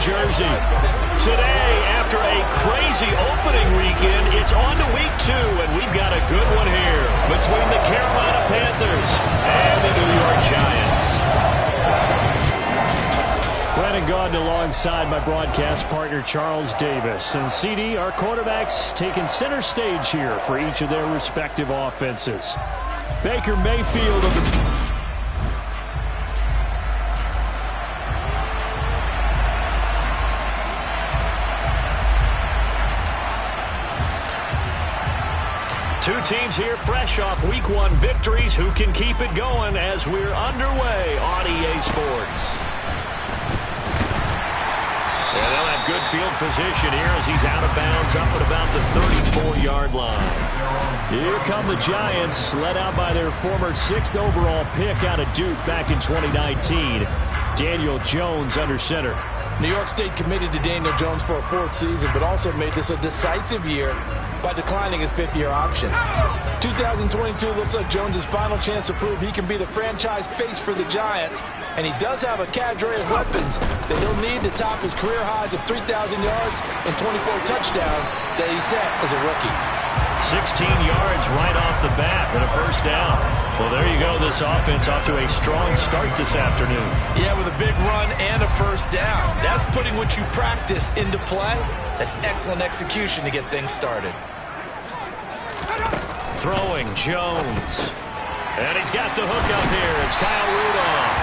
Jersey. Today, after a crazy opening weekend, it's on to week 2, and we've got a good one here between the Carolina Panthers and the New York Giants. Brandon Gaudin alongside my broadcast partner Charles Davis. And CD, our quarterbacks taking center stage here for each of their respective offenses. Baker Mayfield of the... Two teams here fresh off Week 1 victories. Who can keep it going as we're underway on EA Sports? And they'll have good field position here as he's out of bounds up at about the 34-yard line. Here come the Giants, led out by their former 6th overall pick out of Duke back in 2019. Daniel Jones under center. New York State committed to Daniel Jones for a 4th season, but also made this a decisive year by declining his 5th-year option. 2022 looks like Jones' final chance to prove he can be the franchise face for the Giants, and he does have a cadre of weapons that he'll need to top his career highs of 3,000 yards and 24 touchdowns that he set as a rookie. 16 yards right off the bat and a first down. Well, there you go. This offense off to a strong start this afternoon. Yeah, with a big run and a first down. That's putting what you practice into play. That's excellent execution to get things started. Throwing Jones. And he's got the hook up here. It's Kyle Rudolph.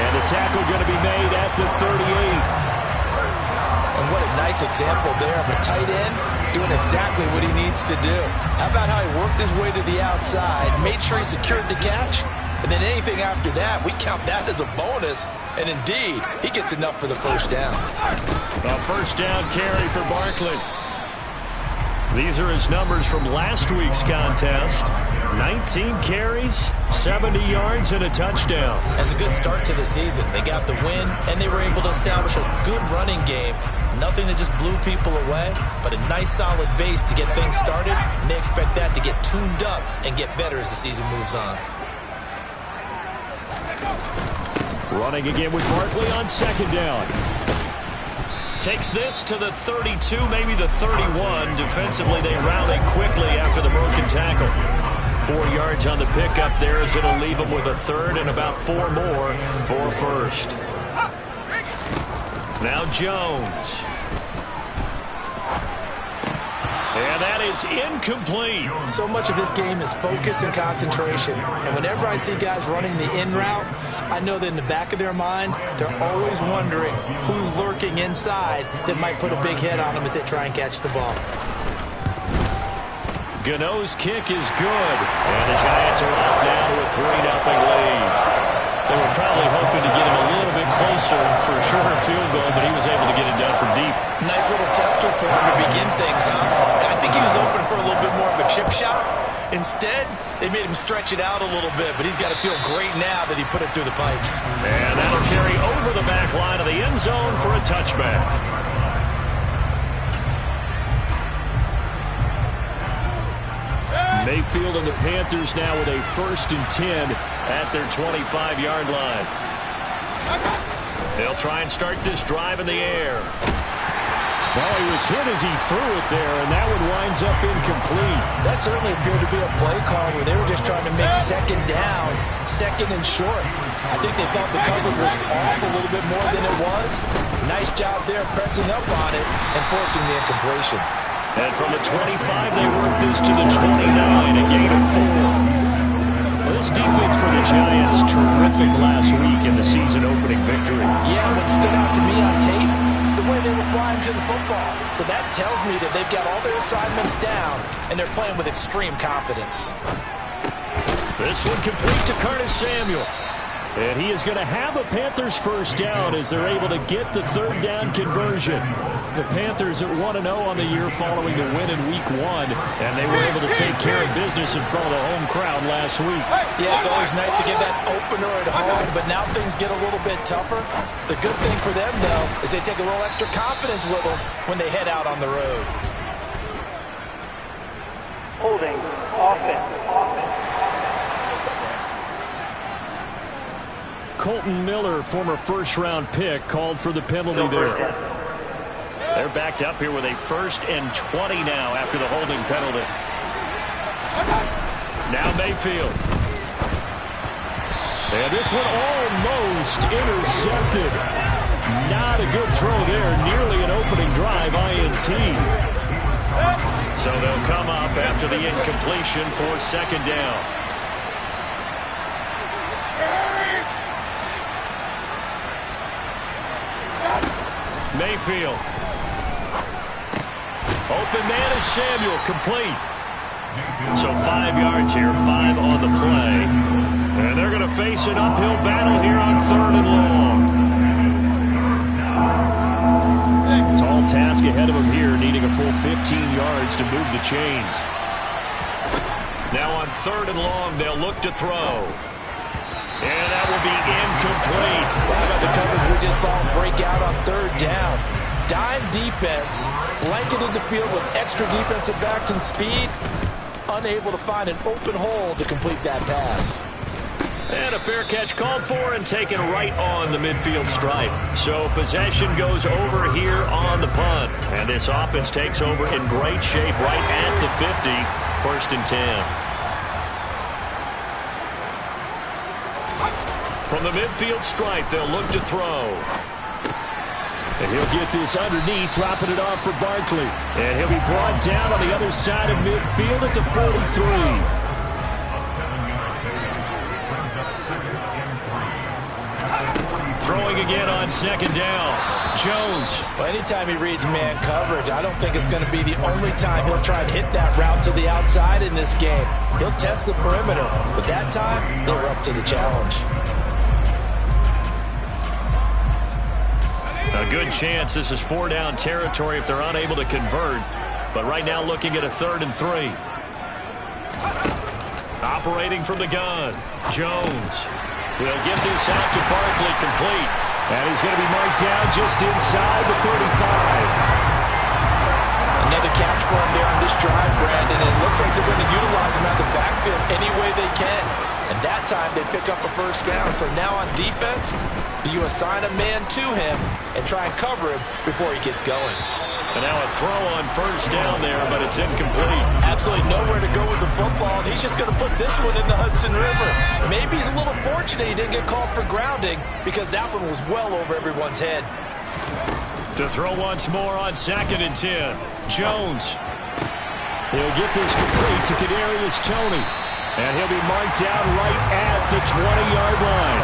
And the tackle going to be made at the 38. And what a nice example there of a tight end doing exactly what he needs to do. How about how he worked his way to the outside, made sure he secured the catch, and then anything after that, we count that as a bonus. And indeed, he gets enough for the first down. A first down carry for Barkley. These are his numbers from last week's contest. 19 carries, 70 yards, and a touchdown. That's a good start to the season. They got the win, and they were able to establish a good running game. Nothing that just blew people away, but a nice solid base to get things started, and they expect that to get tuned up and get better as the season moves on. Running again with Barkley on second down. Takes this to the 32, maybe the 31. Defensively, they rally quickly after the broken tackle. 4 yards on the pickup there as it'll leave them with a third and about 4 more for first. Now Jones. And that is incomplete. So much of this game is focus and concentration. And whenever I see guys running the in route, I know that in the back of their mind, they're always wondering who's lurking inside that might put a big hit on them as they try and catch the ball. Gano's kick is good. And the Giants are off now to a 3-0 lead. They were probably hoping to get him a little bit closer for a shorter field goal, but he was able to get it done from deep. Nice little tester for him to begin things on. I think he was open for a little bit more of a chip shot. Instead, they made him stretch it out a little bit, but he's got to feel great now that he put it through the pipes. And that'll carry over the back line of the end zone for a touchback. Mayfield and the Panthers now with a 1st and 10 at their 25-yard line. They'll try and start this drive in the air. Well, he was hit as he threw it there, and that one winds up incomplete. That certainly appeared to be a play call where they were just trying to make second down, second and short. I think they thought the coverage was off a little bit more than it was. Nice job there pressing up on it and forcing the incompletion. And from the 25, they work this to the 29, a gain of 4. Well, this defense for the Giants, terrific last week in the season-opening victory. Yeah, what stood out to me on tape, the way they were flying to the football. So that tells me that they've got all their assignments down, and they're playing with extreme confidence. This one complete to Curtis Samuel. And he is going to have a Panthers first down as they're able to get the 3rd down conversion. The Panthers at 1-0 on the year following the win in Week 1, and they were able to take care of business in front of the home crowd last week. Yeah, it's always nice to get that opener at home, but now things get a little bit tougher. The good thing for them, though, is they take a little extra confidence with them when they head out on the road. Holding offense. Colton Miller, former first-round pick, called for the penalty there. They're backed up here with a 1st and 20 now after the holding penalty. Now Mayfield. And this one almost intercepted. Not a good throw there. Nearly an opening drive, INT. So they'll come up after the incompletion for 2nd down. Mayfield. Open man is Samuel, complete. So 5 yards here, 5 on the play. And they're going to face an uphill battle here on 3rd and long. Tall task ahead of him here, needing a full 15 yards to move the chains. Now on 3rd and long, they'll look to throw. And that will be incomplete. How about the coverage we just saw him break out on 3rd down? Dime defense, blanketed the field with extra defensive backs and speed, unable to find an open hole to complete that pass. And a fair catch called for and taken right on the midfield stripe. So possession goes over here on the punt. And this offense takes over in great shape right at the 50. 1st and 10. From the midfield stripe, they'll look to throw. And he'll get this underneath, dropping it off for Barkley. And he'll be brought down on the other side of midfield at the 43. Throwing again on 2nd down. Jones. Well, anytime he reads man coverage, I don't think it's going to be the only time he'll try to hit that route to the outside in this game. He'll test the perimeter, but that time, they were up to the challenge. A good chance this is 4-down territory if they're unable to convert. But right now looking at a 3rd and 3. Operating from the gun. Jones. He'll get this out to Barkley, complete. And he's going to be marked down just inside the 35. Another catch for him there on this drive, Brandon. And it looks like they're going to utilize him out of the backfield any way they can. And that time they pick up a 1st down. So now on defense, you assign a man to him and try and cover him before he gets going. And now a throw on 1st down there, but it's incomplete. Absolutely nowhere to go with the football, and he's just going to put this one in the Hudson River. Maybe he's a little fortunate he didn't get called for grounding because that one was well over everyone's head. To throw once more on 2nd and 10. Jones. He'll get this complete to Kadarius Toney. And he'll be marked down right at the 20-yard line.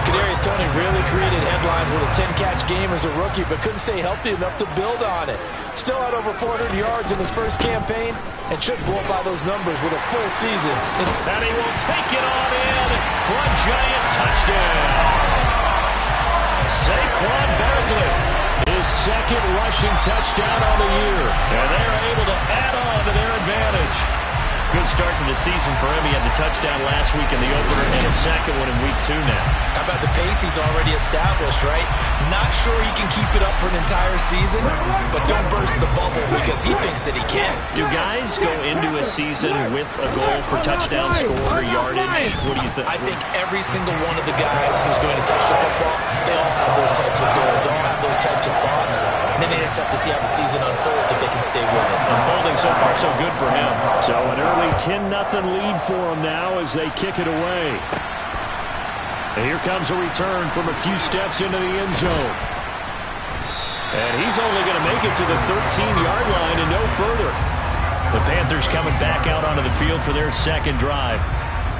Kadarius Toney really created headlines with a 10-catch game as a rookie, but couldn't stay healthy enough to build on it. Still had over 400 yards in his first campaign and should blow by those numbers with a full season. And he will take it on in for a Giant touchdown. Saquon Barkley, his 2nd rushing touchdown on the year. And they're able to add on to their advantage. Good start to the season for him. He had the touchdown last week in the opener and a 2nd one in week 2 now. How about the pace he's already established, right? Not sure he can keep it up for an entire season, but don't burst the bubble because he thinks that he can. Do guys go into a season with a goal for touchdown score, yardage? What do you think? I think every single one of the guys who's going to touch the football, they all have those types of goals. They all have those types of thoughts. And then they just have to see how the season unfolds if they can stay with it. Unfolding so far so good for him. So an early 10-0 lead for them now as they kick it away. And here comes a return from a few steps into the end zone. And he's only going to make it to the 13-yard line and no further. The Panthers coming back out onto the field for their 2nd drive.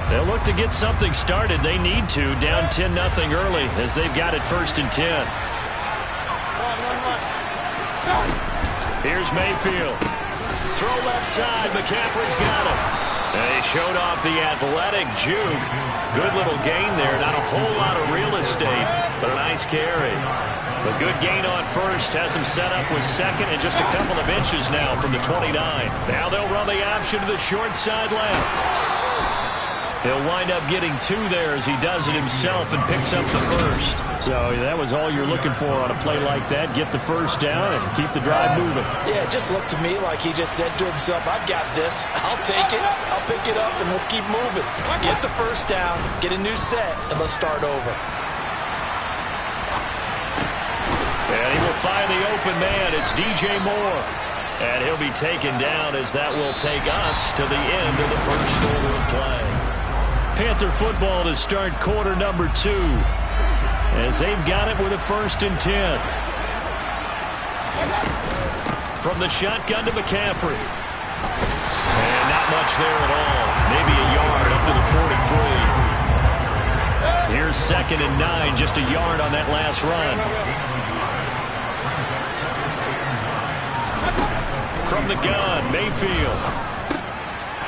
They'll look to get something started. They need to, down 10-0 early as they've got it 1st and 10. Here's Mayfield. Throw left side. McCaffrey's got him. And he showed off the athletic juke. Good little gain there. Not a whole lot of real estate, but a nice carry. A good gain on 1st. Has him set up with 2nd and just a couple of inches now from the 29. Now they'll run the option to the short side left. He'll wind up getting 2 there as he does it himself and picks up the 1st. So that was all you're looking for on a play like that. Get the first down and keep the drive moving. Yeah, it just looked to me like he just said to himself, I've got this. I'll take it. I'll pick it up, and let's keep moving. Get the first down, get a new set, and let's start over. And he will find the open man. It's DJ Moore. And he'll be taken down as that will take us to the end of the first quarter of play. Panther football to start quarter number 2. As they've got it with a 1st and 10. From the shotgun to McCaffrey. And not much there at all. Maybe a yard up to the 43. Here's 2nd and 9, just a yard on that last run. From the gun, Mayfield.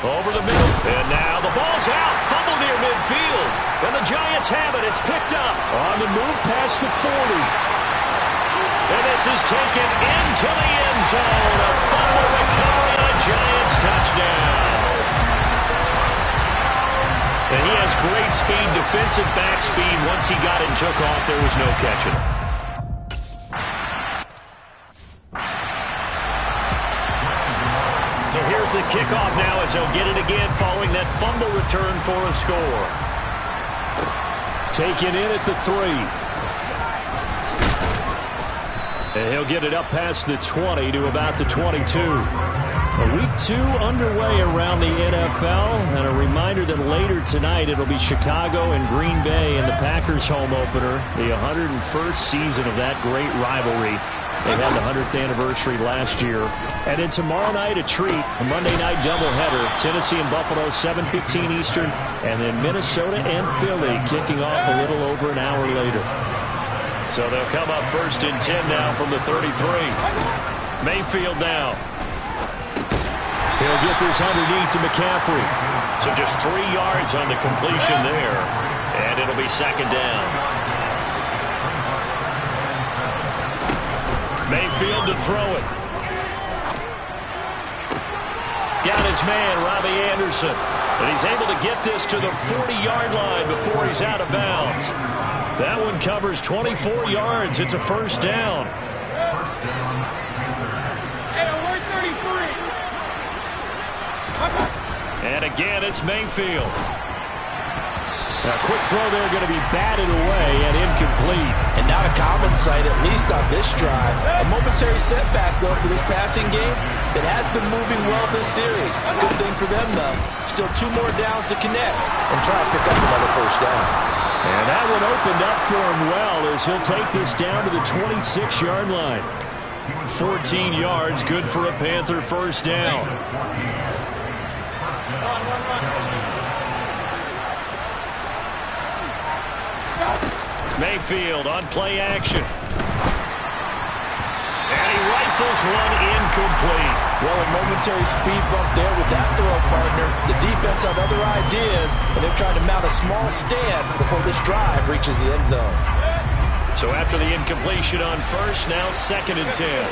Over the middle. And now the ball's out. Fumble near midfield. And the Giants have it. It's picked up. On the move past the 40. And this is taken into the end zone. A fumble recovery and a Giants touchdown. And he has great speed, defensive back speed. Once he got it and took off, there was no catching him. So here's the kickoff now as he'll get it again following that fumble return for a score. Taken in at the 3. And he'll get it up past the 20 to about the 22. Week 2 underway around the NFL. And a reminder that later tonight it'll be Chicago and Green Bay in the Packers home opener. The 101st season of that great rivalry. They had the 100th anniversary last year. And then tomorrow night, a treat, a Monday night doubleheader. Tennessee and Buffalo, 7:15 Eastern. And then Minnesota and Philly kicking off a little over an hour later. So they'll come up 1st and 10 now from the 33. Mayfield now. He'll get this underneath to McCaffrey. So just 3 yards on the completion there. And it'll be 2nd down. Mayfield to throw it. Got his man, Robbie Anderson. And he's able to get this to the 40-yard line before he's out of bounds. That one covers 24 yards. It's a 1st down. And again, it's Mayfield. A quick throw there going to be batted away and incomplete. And not a common sight, at least on this drive. A momentary setback, though, for this passing game that has been moving well this series. Good thing for them, though. Still 2 more downs to connect and try to pick up another 1st down. And that one opened up for him well as he'll take this down to the 26-yard line. 14 yards, good for a Panther 1st down. Mayfield on play action. And he rifles one incomplete. Well, a momentary speed bump there with that throw, partner. The defense have other ideas, and they're trying to mount a small stand before this drive reaches the end zone. So after the incompletion on 1st, now 2nd and 10.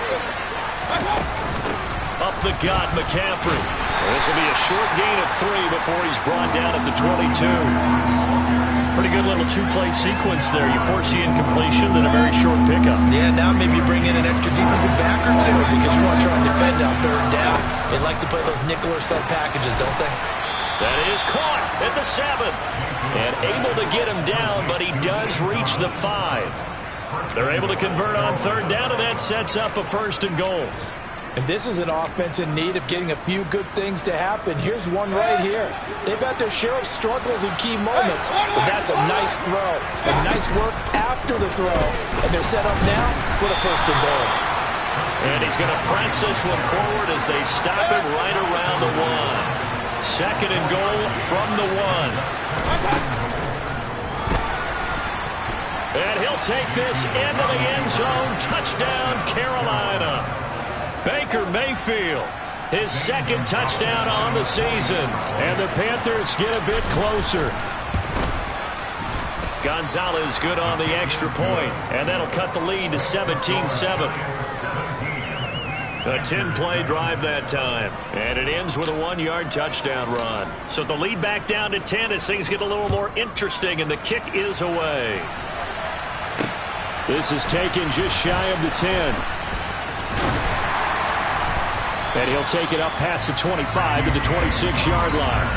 Up the gut, McCaffrey. This will be a short gain of 3 before he's brought down at the 22. Pretty good little 2-play sequence there. You force the incompletion, then a very short pickup. Yeah, now maybe you bring in an extra defensive back or 2 because you want to try and defend on 3rd down. They like to play those nickel or sub packages, don't they? That is caught at the 7. And able to get him down, but he does reach the 5. They're able to convert on 3rd down, and that sets up a 1st and goal. And this is an offense in need of getting a few good things to happen. Here's one right here. They've had their share of struggles in key moments, but that's a nice throw. And nice work after the throw. And they're set up now for the 1st and goal. And he's going to press this one forward as they stop it right around the 1. 2nd and goal from the 1. And he'll take this into the end zone. Touchdown, Carolina. Baker Mayfield, his 2nd touchdown on the season. And the Panthers get a bit closer. Gonzalez good on the extra point. And that'll cut the lead to 17-7. A 10-play drive that time. And it ends with a 1-yard touchdown run. So the lead back down to 10 as things get a little more interesting. And the kick is away. This is taken just shy of the 10. And he'll take it up past the 25 to the 26-yard line.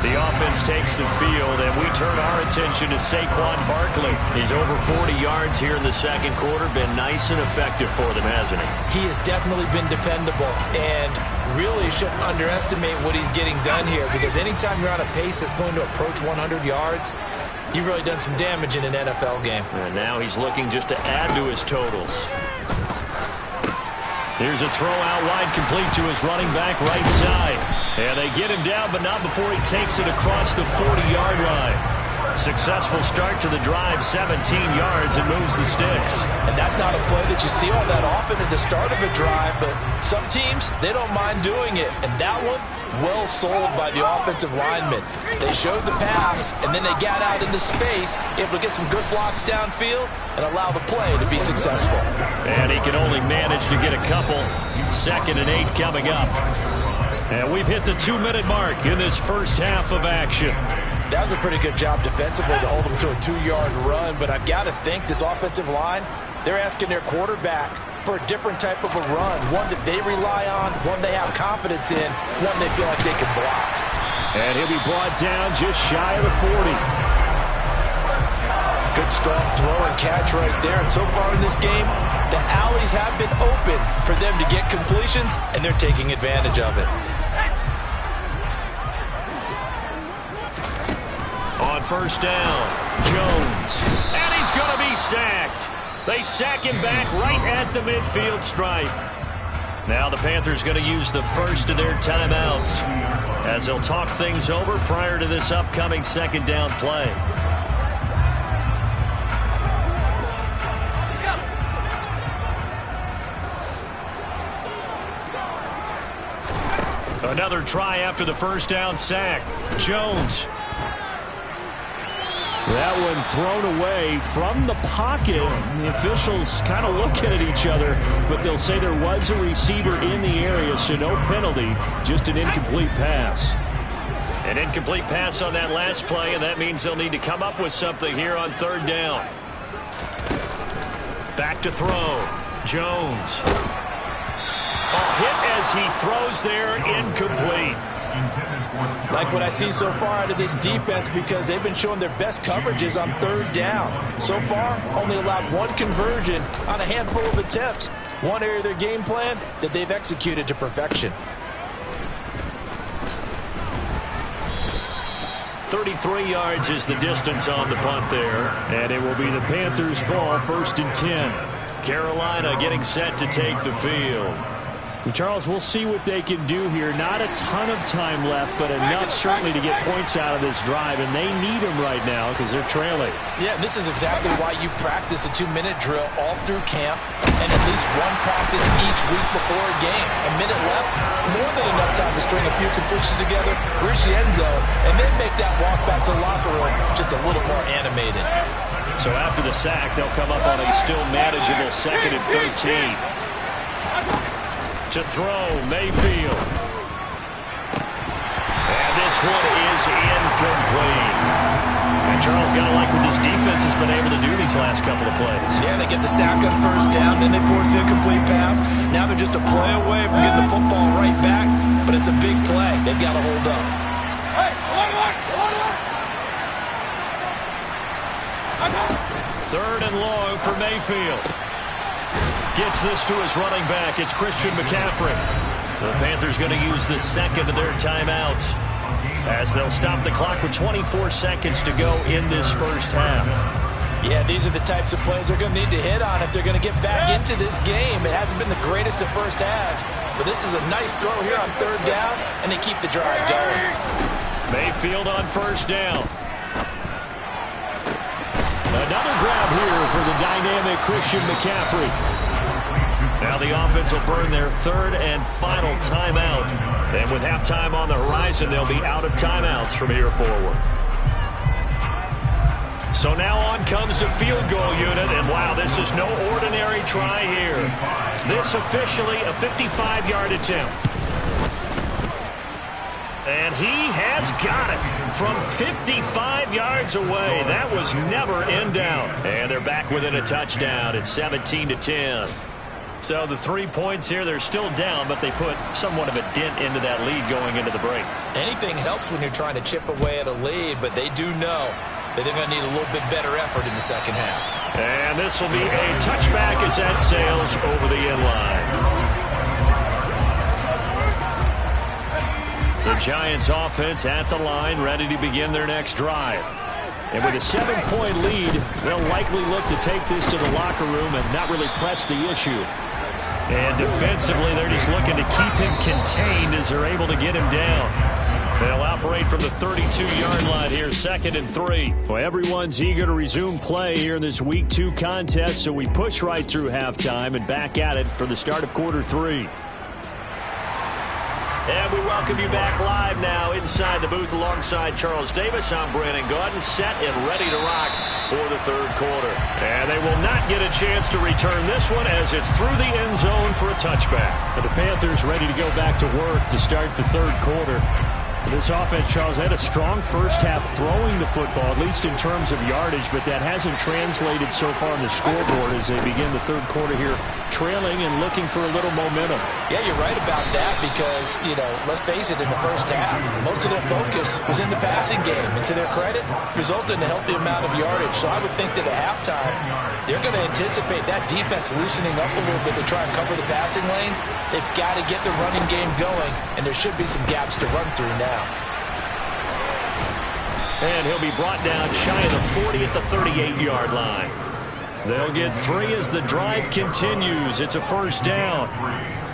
The offense takes the field, and we turn our attention to Saquon Barkley. He's over 40 yards here in the second quarter. Been nice and effective for them, hasn't he? He has definitely been dependable, and really shouldn't underestimate what he's getting done here, because anytime you're on a pace that's going to approach 100 yards, you've really done some damage in an NFL game. And now he's looking just to add to his totals. Here's a throw out wide, complete to his running back right side. And they get him down, but not before he takes it across the 40-yard line. Successful start to the drive, 17 yards, and moves the sticks. And that's not a play that you see all that often at the start of a drive, but some teams, they don't mind doing it. And that one, well sold by the offensive lineman. They showed the pass, and then they got out into space, able to get some good blocks downfield and allow the play to be successful. And he can only manage to get a couple. 2nd and 8 coming up. And we've hit the 2-minute mark in this first half of action. That was a pretty good job defensively to hold them to a 2-yard run, but I've got to think this offensive line, they're asking their quarterback for a different type of a run, one that they rely on, one they have confidence in, one they feel like they can block. And he'll be brought down just shy of the 40. Good strong throw and catch right there, and so far in this game, the alleys have been open for them to get completions, and they're taking advantage of it. On first down, Jones. And he's going to be sacked. They sack him back right at the midfield stripe. Now the Panthers going to use the first of their timeouts as they'll talk things over prior to this upcoming second down play. Another try after the first down sack. Jones. That one thrown away from the pocket. The officials kind of looking at each other, but they'll say there was a receiver in the area, so no penalty, just an incomplete pass. An incomplete pass on that last play, and that means they'll need to come up with something here on third down. Back to throw. Jones. Hit as he throws there, incomplete. Like what I see so far out of this defense, because they've been showing their best coverages on third down. So far, only allowed one conversion on a handful of attempts. One area of their game plan that they've executed to perfection. 33 yards is the distance on the punt there. And it will be the Panthers' ball, 1st and 10. Carolina getting set to take the field. Charles, we'll see what they can do here. Not a ton of time left, but enough certainly to get points out of this drive, and they need them right now because they're trailing. Yeah, and this is exactly why you practice a 2-minute drill all through camp and at least one practice each week before a game. A minute left, more than enough time to string a few completions together, reach the end zone, and then make that walk back to the locker room just a little more animated. So after the sack, they'll come up on a still manageable 2nd and 13. To throw, Mayfield. And this one is incomplete. And Charles, got to like what this defense has been able to do these last couple of plays. Yeah, they get the sack on first down, then they force the incomplete pass. Now they're just a play away from getting the football right back, but it's a big play. They've got to hold up. Third and long for Mayfield. Gets this to his running back. It's Christian McCaffrey. The Panthers going to use the second of their timeouts as they'll stop the clock with 24 seconds to go in this first half. Yeah, these are the types of plays they're going to need to hit on if they're going to get back into this game. It hasn't been the greatest of first halves, but this is a nice throw here on third down, and they keep the drive going. Mayfield on first down. Another grab here for the dynamic Christian McCaffrey. Now the offense will burn their third and final timeout. And with halftime on the horizon, they'll be out of timeouts from here forward. So now on comes the field goal unit. And wow, this is no ordinary try here. This officially a 55-yard attempt. And he has got it from 55 yards away. That was never in doubt. And they're back within a touchdown at 17-10. So the 3 points here, they're still down, but they put somewhat of a dent into that lead going into the break. Anything helps when you're trying to chip away at a lead, but they do know that they're going to need a little bit better effort in the second half. And this will be a touchback as that sails over the end line. The Giants offense at the line, ready to begin their next drive. And with a 7-point lead, they'll likely look to take this to the locker room and not really press the issue. And defensively, they're just looking to keep him contained as they're able to get him down. They'll operate from the 32-yard line here, 2nd and 3. Well, everyone's eager to resume play here in this Week 2 contest, so we push right through halftime and back at it for the start of quarter 3. And we welcome you back live now inside the booth alongside Charles Davis. I'm Brandon Gaudin, set and ready to rock for the third quarter. And they will not get a chance to return this one as it's through the end zone for a touchback. For the Panthers ready to go back to work to start the third quarter. This offense, Charles, had a strong first half throwing the football, at least in terms of yardage, but that hasn't translated so far on the scoreboard as they begin the third quarter here, trailing and looking for a little momentum. Yeah, you're right about that because, let's face it, in the first half, most of their focus was in the passing game. And to their credit, resulted in a healthy amount of yardage. So I would think that at halftime, they're going to anticipate that defense loosening up a little bit to try and cover the passing lanes. They've got to get the running game going, and there should be some gaps to run through now. And he'll be brought down shy of the 40 at the 38-yard line. They'll get 3 as the drive continues. It's a first down.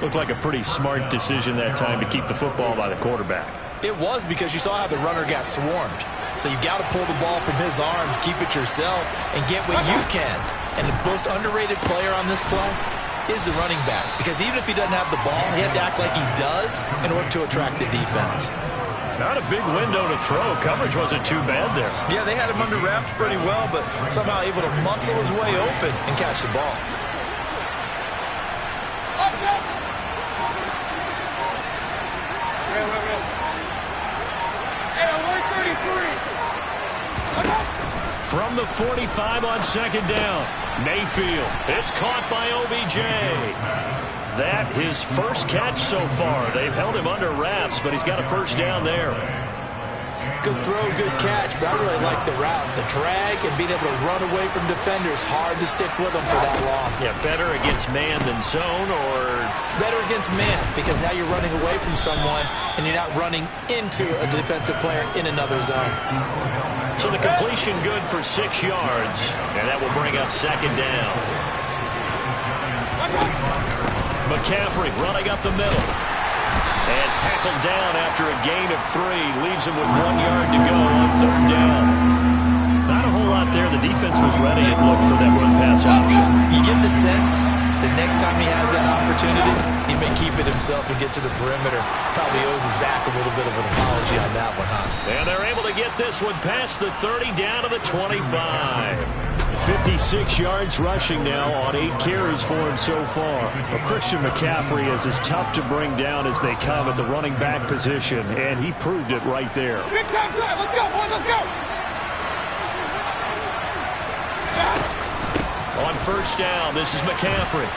Looked like a pretty smart decision that time to keep the football by the quarterback. It was because you saw how the runner got swarmed. So you got to pull the ball from his arms, keep it yourself, and get what you can. And the most underrated player on this play is the running back. Because even if he doesn't have the ball, he has to act like he does in order to attract the defense. Not a big window to throw. Coverage wasn't too bad there. Yeah, they had him under wraps pretty well, but somehow able to muscle his way open and catch the ball. From the 45 on second down, Mayfield. It's caught by OBJ. That his first catch so far. They've held him under wraps, but he's got a first down there. Good throw, good catch, but I really like the route. The drag and being able to run away from defenders. Hard to stick with them for that long. Yeah, better against man than zone, or better against man, because now you're running away from someone and you're not running into a defensive player in another zone. So the completion good for 6 yards, and that will bring up second down. McCaffrey running up the middle. And tackled down after a gain of 3. Leaves him with 1 yard to go on third down. Not a whole lot there. The defense was ready and looked for that run-pass option. You get the sense that next time he has that opportunity, he may keep it himself and get to the perimeter. Probably owes his back a little bit of an apology on that one, huh? And they're able to get this one past the 30 down to the 25. 56 yards rushing now on 8 carries for him so far. Well, Christian McCaffrey is as tough to bring down as they come at the running back position, and he proved it right there. Big time drive. Let's go, boys. Let's go. On first down, this is McCaffrey.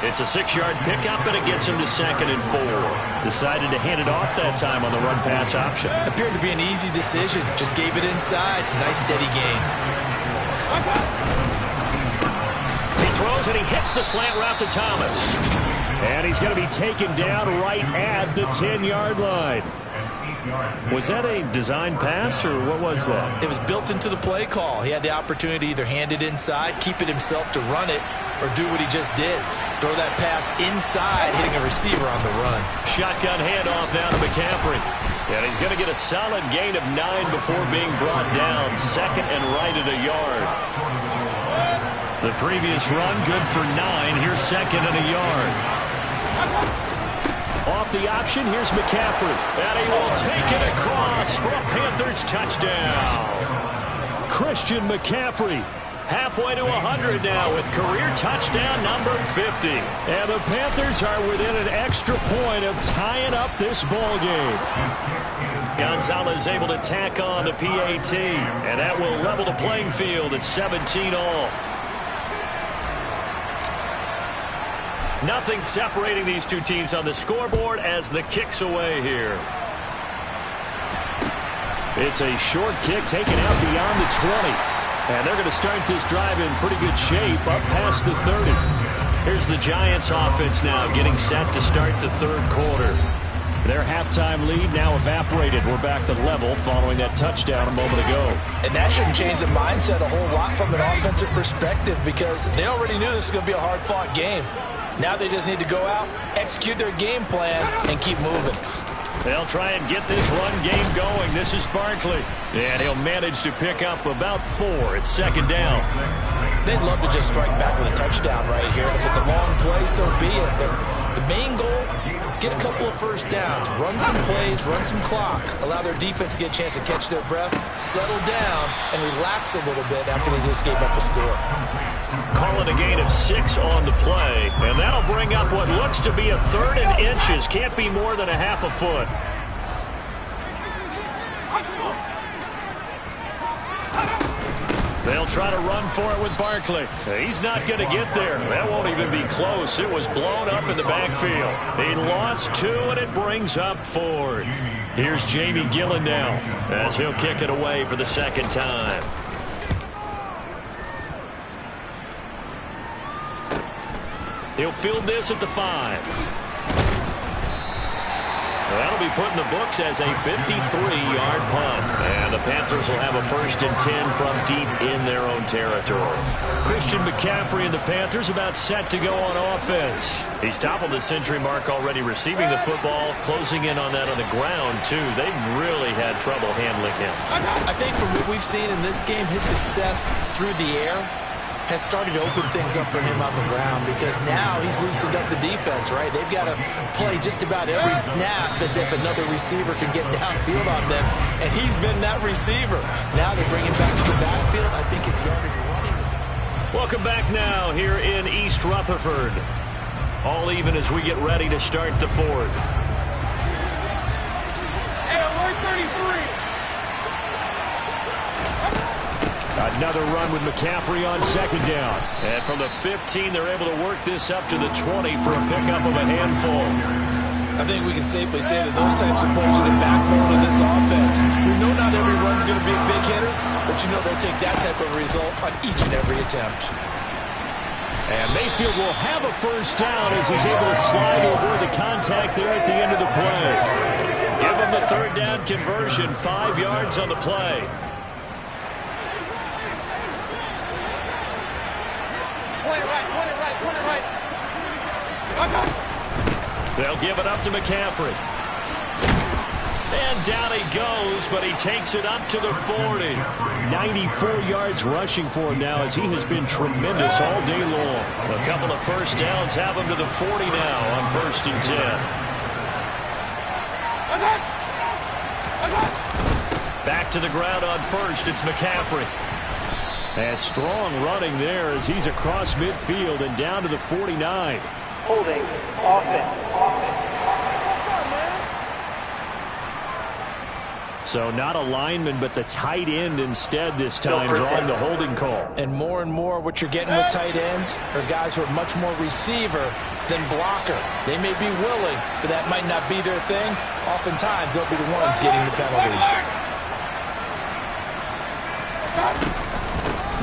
It's a 6-yard pickup, and it gets him to 2nd and 4. Decided to hand it off that time on the run-pass option. Appeared to be an easy decision. Just gave it inside. Nice, steady gain. He throws, and he hits the slant route to Thomas. And he's going to be taken down right at the 10-yard line. Was that a design pass, or what was that? It was built into the play call. He had the opportunity to either hand it inside, keep it himself to run it, or do what he just did. Throw that pass inside, hitting a receiver on the run. Shotgun handoff down to McCaffrey. And he's going to get a solid gain of 9 before being brought down. 2nd and right at a yard. The previous run, good for 9. Here's 2nd and a yard. Off the option, here's McCaffrey. And he will take it across for a Panthers touchdown. Christian McCaffrey Halfway to 100 now with career touchdown number 50. And the Panthers are within an extra point of tying up this ball game. Gonzalez able to tack on the PAT, and that will level the playing field at 17 all. Nothing separating these two teams on the scoreboard as the kick's away here. It's a short kick taken out beyond the 20. And they're going to start this drive in pretty good shape up past the 30. Here's the Giants offense now getting set to start the third quarter. Their halftime lead now evaporated. We're back to level following that touchdown a moment ago. And that shouldn't change the mindset a whole lot from an offensive perspective because they already knew this was going to be a hard-fought game. Now they just need to go out, execute their game plan, and keep moving. They'll try and get this run game going. This is Barkley. And he'll manage to pick up about 4 at second down. They'd love to just strike back with a touchdown right here. If it's a long play, so be it. But the main goal, get a couple of first downs, run some plays, run some clock, allow their defense to get a chance to catch their breath, settle down, and relax a little bit after they just gave up a score. Call it a gain of 6 on the play, and that'll bring up what looks to be a 3rd and inches. Can't be more than a half a foot. They'll try to run for it with Barkley. He's not going to get there. That won't even be close. It was blown up in the backfield. He lost 2, and it brings up 4th. Here's Jamie Gillen now as he'll kick it away for the second time. He'll field this at the 5. That'll be put in the books as a 53-yard punt. And the Panthers will have a 1st and 10 from deep in their own territory. Christian McCaffrey and the Panthers about set to go on offense. He's toppled the century mark already receiving the football, closing in on that on the ground, too. They've really had trouble handling him. I think from what we've seen in this game, his success through the air has started to open things up for him on the ground because now he's loosened up the defense, right? They've got to play just about every snap as if another receiver can get downfield on them, and he's been that receiver. Now they bring him back to the backfield. I think his yardage running. Welcome back now here in East Rutherford. All even as we get ready to start the 4th. Hey, alert 33. Another run with McCaffrey on second down. And from the 15, they're able to work this up to the 20 for a pickup of a handful. I think we can safely say that those types of plays are the backbone of this offense. We know not every run's going to be a big hitter, but you know they'll take that type of result on each and every attempt. And Mayfield will have a first down as he's able to slide over the contact there at the end of the play. Give him the 3rd down conversion, 5 yards on the play. They'll give it up to McCaffrey. And down he goes, but he takes it up to the 40. 94 yards rushing for him now as he has been tremendous all day long. A couple of first downs have him to the 40 now on 1st and 10. Back to the ground on 1st, it's McCaffrey. And strong running there as he's across midfield and down to the 49. Holding, offense. So not a lineman, but the tight end instead this time, drawing the holding call. And more what you're getting with tight ends are guys who are much more receiver than blocker. They may be willing, but that might not be their thing. Oftentimes, they'll be the ones getting the penalties.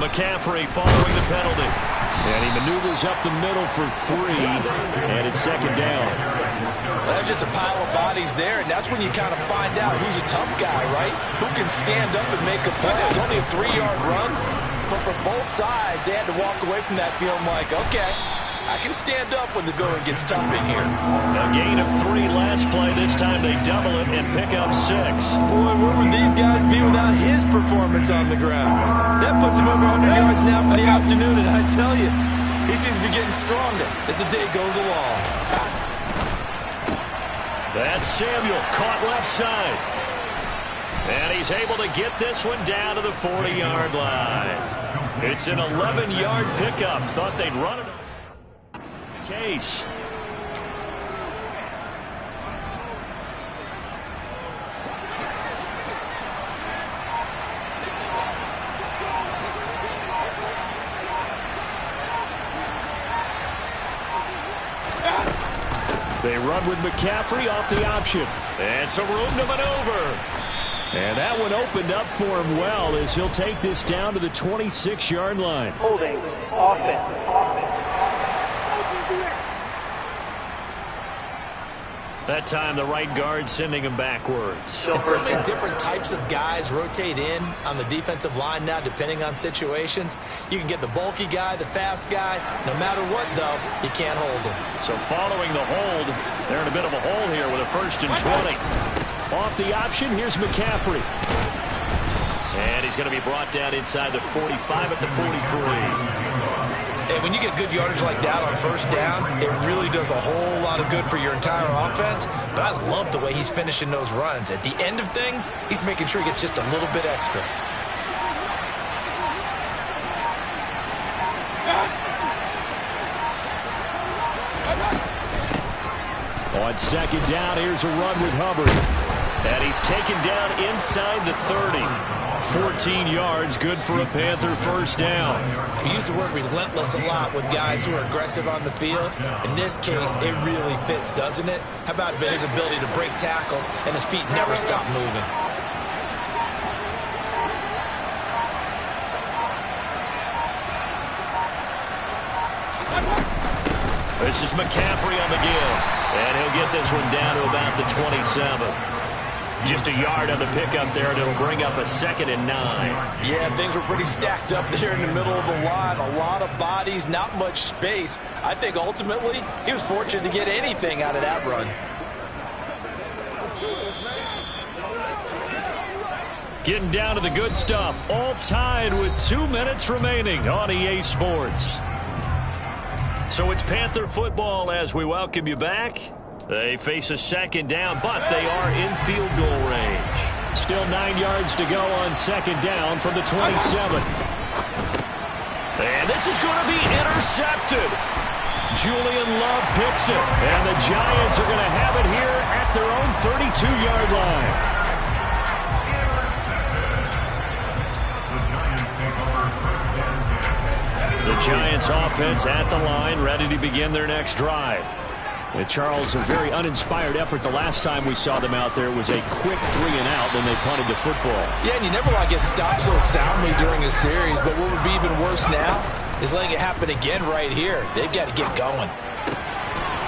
McCaffrey following the penalty. And he maneuvers up the middle for 3, and it's second down. Well, there's just a pile of bodies there, and that's when you kind of find out who's a tough guy, right? Who can stand up and make a play. It was only a 3-yard run, but for both sides, they had to walk away from that feeling like, okay, I can stand up when the going gets tough in here. A gain of 3 last play. This time they double it and pick up 6. Boy, where would these guys be without his performance on the ground? That puts him over 100 yards now for the afternoon, and I tell you, he seems to be getting stronger as the day goes along. That's Samuel, caught left side. And he's able to get this one down to the 40-yard line. It's an 11-yard pickup. Thought they'd run it. Case. They run with McCaffrey off the option. And some room to maneuver. And that one opened up for him well as he'll take this down to the 26-yard line. Holding offense. That time the right guard sending him backwards. And so many different types of guys rotate in on the defensive line now depending on situations. You can get the bulky guy, the fast guy. No matter what, though, you can't hold him. So following the hold, they're in a bit of a hole here with a 1st and 20. Off the option, here's McCaffrey. And he's going to be brought down inside the 45 at the 43. And when you get good yardage like that on 1st down, it really does a whole lot of good for your entire offense. But I love the way he's finishing those runs. At the end of things, he's making sure he gets just a little bit extra. On 2nd down, here's a run with Hubbard. And he's taken down inside the 30. 14 yards, good for a Panther 1st down. We use the word relentless a lot with guys who are aggressive on the field. In this case, it really fits, doesn't it? How about his ability to break tackles and his feet never stop moving? This is McCaffrey on the give. And he'll get this one down to about the 27. Just a yard on the pickup there, and it'll bring up a 2nd and 9. Yeah, things were pretty stacked up there in the middle of the line. A lot of bodies, not much space. I think ultimately he was fortunate to get anything out of that run. Getting down to the good stuff. All tied with 2 minutes remaining on EA Sports. So it's Panther football as we welcome you back. They face a 2nd down, but they are in field goal range. Still 9 yards to go on 2nd down from the 27. And this is going to be intercepted. Julian Love picks it, and the Giants are going to have it here at their own 32-yard line. The Giants offense at the line, ready to begin their next drive. And Charles, a very uninspired effort the last time we saw them out there. It was a quick 3 and out, then they punted the football. Yeah, and you never want to get stopped so soundly during a series, but what would be even worse now is letting it happen again right here. They've got to get going.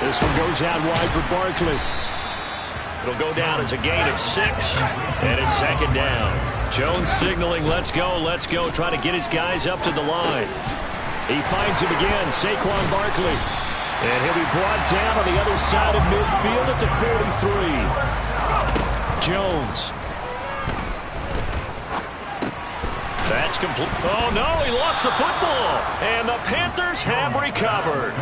This one goes out wide for Barkley. It'll go down as a gain of 6, and it's 2nd down. Jones signaling, let's go, trying to get his guys up to the line. He finds him again, Saquon Barkley. And he'll be brought down on the other side of midfield at the 43. Jones. That's complete. Oh, no, he lost the football. And the Panthers have recovered.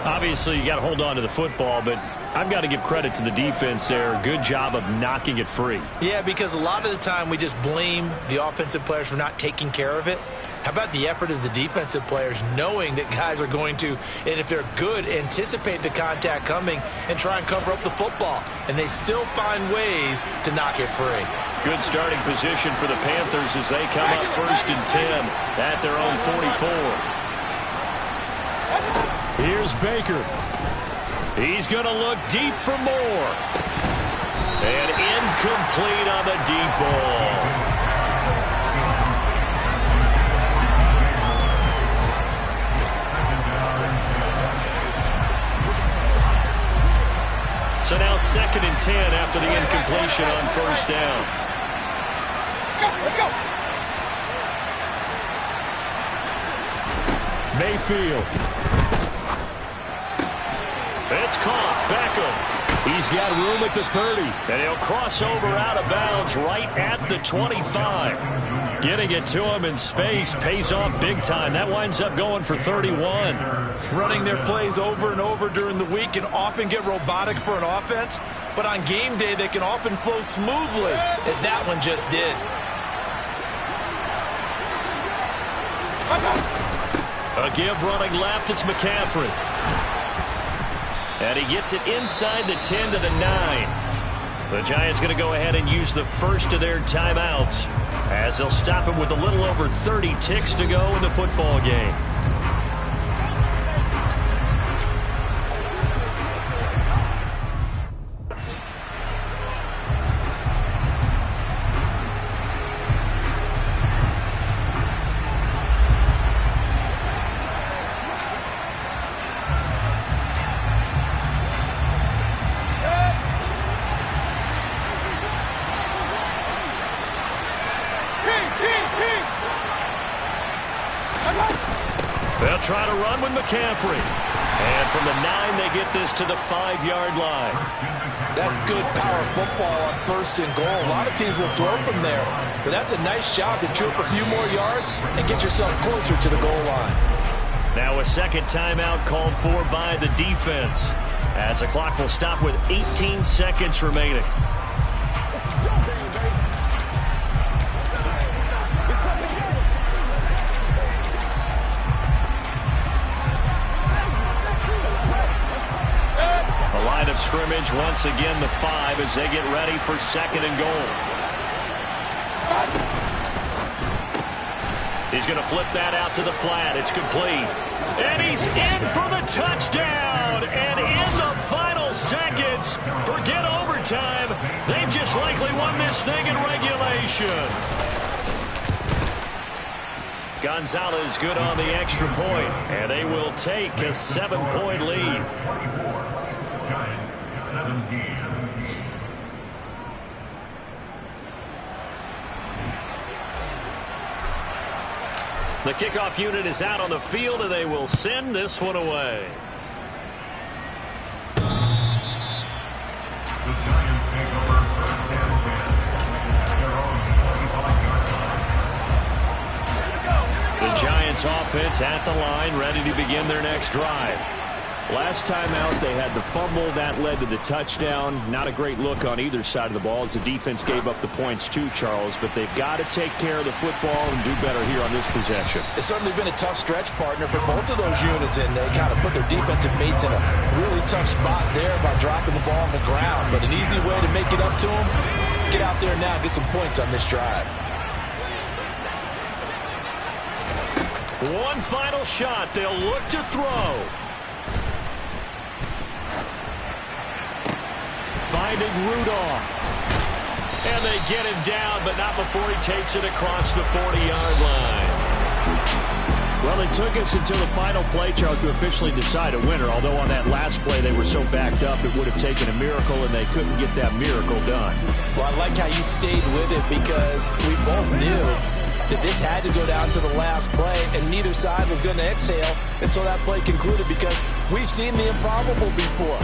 Obviously, you got to hold on to the football, but I've got to give credit to the defense there. Good job of knocking it free. Yeah, because a lot of the time we just blame the offensive players for not taking care of it. How about the effort of the defensive players knowing that guys are going to, and if they're good, anticipate the contact coming and try and cover up the football. And they still find ways to knock it free. Good starting position for the Panthers as they come up 1st and 10 at their own 44. Here's Baker. He's going to look deep for more. And incomplete on the deep ball. So now 2nd and 10 after the incompletion on 1st down. Let's go. Mayfield. It's caught. Beckham. He's got room at the 30. And he'll cross over out of bounds right at the 25. Getting it to him in space pays off big time. That winds up going for 31. Running their plays over and over during the week can often get robotic for an offense. but on game day they can often flow smoothly, as that one just did. A give running left, it's McCaffrey. And he gets it inside the 10 to the 9. The Giants going to go ahead and use the first of their timeouts, as they'll stop him with a little over 30 ticks to go in the football game. They'll try to run with McCaffrey. And from the 9, they get this to the 5-yard line. That's good power football on 1st and goal. A lot of teams will throw from there, but that's a nice job to trip a few more yards and get yourself closer to the goal line. Now a second timeout called for by the defense, as the clock will stop with 18 seconds remaining. Of scrimmage once again the 5 as they get ready for 2nd and goal. He's going to flip that out to the flat. It's complete. And he's in for the touchdown. And in the final seconds, forget overtime. They've just likely won this thing in regulation. Gonzalez good on the extra point, and they will take a 7-point lead. The kickoff unit is out on the field, and they will send this one away. The Giants take over 1st and 10 at their own 25-yard line. The Giants offense at the line, ready to begin their next drive. Last time out, they had the fumble. That led to the touchdown. Not a great look on either side of the ball as the defense gave up the points too, Charles. But they've got to take care of the football and do better here on this possession. It's certainly been a tough stretch, partner, for both of those units, and they kind of put their defensive mates in a really tough spot there by dropping the ball on the ground. But an easy way to make it up to them, get out there now and get some points on this drive. One final shot. They'll look to throw. Finding Rudolph. And they get him down, but not before he takes it across the 40-yard line. Well, it took us until the final play, Charles, to officially decide a winner. Although on that last play they were so backed up, it would have taken a miracle, and they couldn't get that miracle done. Well, I like how you stayed with it, because we both knew that this had to go down to the last play, and neither side was going to exhale until that play concluded, because we've seen the improbable before.